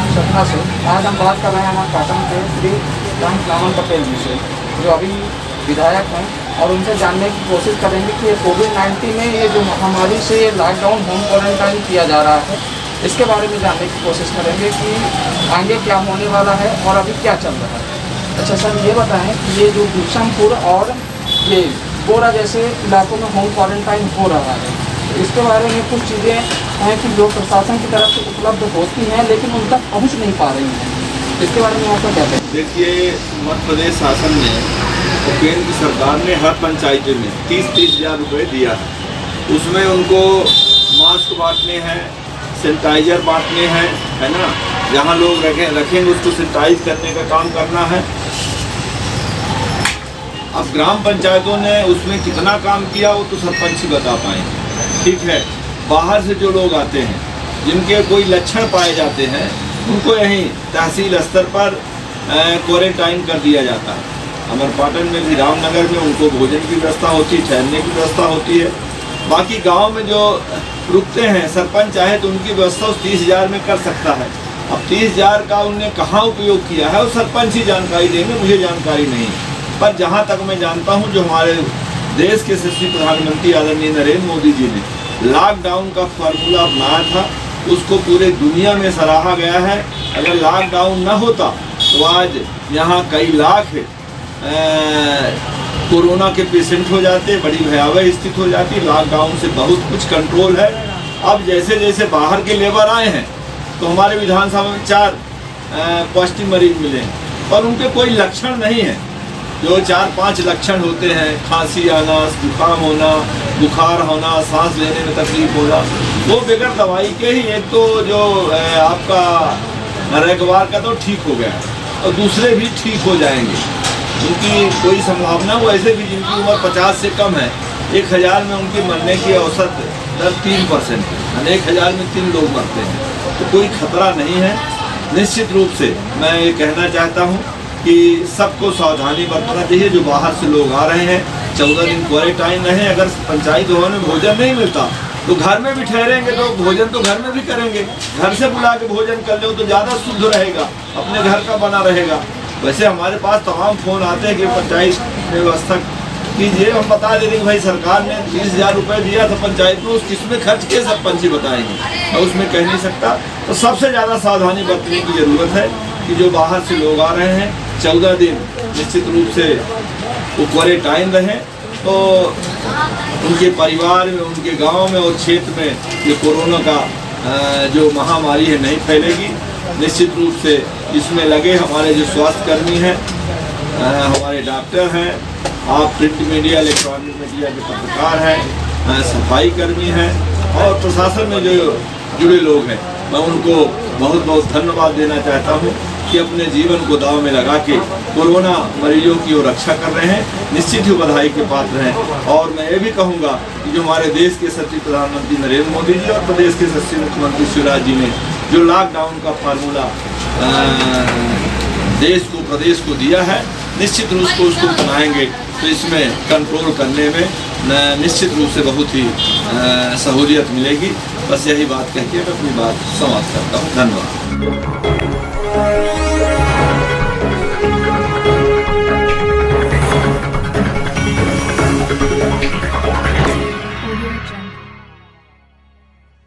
सतना से आज हम बात कर रहे हैं हमारे पाटन के श्री रामन पटेल जी से, जो अभी विधायक हैं, और उनसे जानने की कोशिश करेंगे कि कोविड-19 में ये जो महामारी से लॉकडाउन होम क्वारंटाइन किया जा रहा है, इसके बारे में जानने की कोशिश करेंगे कि आगे क्या होने वाला है और अभी क्या चल रहा है। अच्छा सर, ये बताएं कि ये जो बिशनपुर और ये बोरा जैसे इलाकों में होम क्वारंटाइन हो रहा है, इसके बारे में कुछ चीज़ें हैं कि जो प्रशासन की तरफ से उपलब्ध होती हैं लेकिन उन तक पहुँच नहीं पा रही हैं, इसके बारे में आपका क्या कहते हैं? देखिए, मध्य प्रदेश शासन ने और केंद्र की सरकार ने हर पंचायत में 30-30 हज़ार रुपये दिया है। उसमें उनको मास्क बांटने हैं, सैनिटाइजर बांटने हैं, है ना। जहाँ लोग रखेंगे उसको सैनिटाइज करने का काम करना है। अब ग्राम पंचायतों ने उसमें कितना काम किया वो तो सरपंच ही बता पाएंगे। ठीक है, बाहर से जो लोग आते हैं जिनके कोई लक्षण पाए जाते हैं उनको यहीं तहसील स्तर पर क्वारंटाइन कर दिया जाता है। अमरपाटन में भी, रामनगर में उनको भोजन की व्यवस्था होती है, ठहरने की व्यवस्था होती है। बाकी गांव में जो रुकते हैं, सरपंच चाहे तो उनकी व्यवस्था उस 30 हज़ार में कर सकता है। अब 30 हज़ार का उनने कहाँ उपयोग किया है वो सरपंच ही जानकारी देंगे, मुझे जानकारी नहीं। पर जहाँ तक मैं जानता हूँ, जो हमारे देश के यशस्वी प्रधानमंत्री आदरणीय नरेंद्र मोदी जी ने लॉकडाउन का फार्मूला अपनाया था, उसको पूरे दुनिया में सराहा गया है। अगर लॉकडाउन न होता तो आज यहाँ कई लाख कोरोना के पेशेंट हो जाते, बड़ी भयावह स्थिति हो जाती। लॉकडाउन से बहुत कुछ कंट्रोल है। अब जैसे जैसे बाहर के लेबर आए हैं तो हमारे विधानसभा में 4 पॉजिटिव मरीज मिले हैं, पर उनके कोई लक्षण नहीं है। जो 4-5 लक्षण होते हैं, खांसी आना, जुकाम होना, बुखार होना, सांस लेने में तकलीफ होना, वो बगैर दवाई के ही एक तो जो आपका रेगवार का तो ठीक हो गया है और दूसरे भी ठीक हो जाएंगे। उनकी कोई संभावना, वो ऐसे भी जिनकी उम्र 50 से कम है, 1000 में उनके मरने की औसत दर 3% है। 1000 में 3 लोग मरते हैं, तो कोई खतरा नहीं है। निश्चित रूप से मैं ये कहना चाहता हूँ कि सबको सावधानी बरतना चाहिए। जो बाहर से लोग आ रहे हैं 14 दिन क्वारंटाइन रहें। अगर पंचायत भवन में भोजन नहीं मिलता तो घर में भी ठहरेंगे, तो भोजन तो घर में भी करेंगे। घर से बुला के भोजन कर लो तो ज़्यादा शुद्ध रहेगा, अपने घर का बना रहेगा। वैसे हमारे पास तमाम फ़ोन आते हैं कि पंचायत में व्यवस्था कीजिए। हम बता दे रहे कि भाई सरकार ने 30 हज़ार रुपये दिया था पंचायत में, उस किसमें खर्च किए सरपंच ही बताएंगे, मैं उसमें कह नहीं सकता। तो सबसे ज़्यादा सावधानी बरतने की ज़रूरत है कि जो बाहर से लोग आ रहे हैं 14 दिन निश्चित रूप से वो क्वारंटाइन रहें, तो उनके परिवार में, उनके गांव में और क्षेत्र में ये कोरोना का जो महामारी है नहीं फैलेगी। निश्चित रूप से इसमें लगे हमारे जो स्वास्थ्यकर्मी हैं, हमारे डॉक्टर हैं, आप प्रिंट मीडिया, इलेक्ट्रॉनिक मीडिया के पत्रकार हैं, सफाई कर्मी हैं और प्रशासन में जो जुड़े लोग हैं, मैं उनको बहुत बहुत धन्यवाद देना चाहता हूँ कि अपने जीवन को दांव में लगा के कोरोना मरीजों की वो रक्षा कर रहे हैं। निश्चित ही बधाई के पात्र हैं। और मैं ये भी कहूँगा कि जो हमारे देश के यशस्वी प्रधानमंत्री नरेंद्र मोदी जी और प्रदेश के यशस्वी मुख्यमंत्री शिवराज जी ने जो लॉकडाउन का फार्मूला देश को, प्रदेश को दिया है, निश्चित रूप से उसको बनाएंगे तो इसमें कंट्रोल करने में निश्चित रूप से बहुत ही सहूलियत मिलेगी। बस यही बात कह के मैं अपनी बात समाप्त करता हूँ। धन्यवाद। Thank you.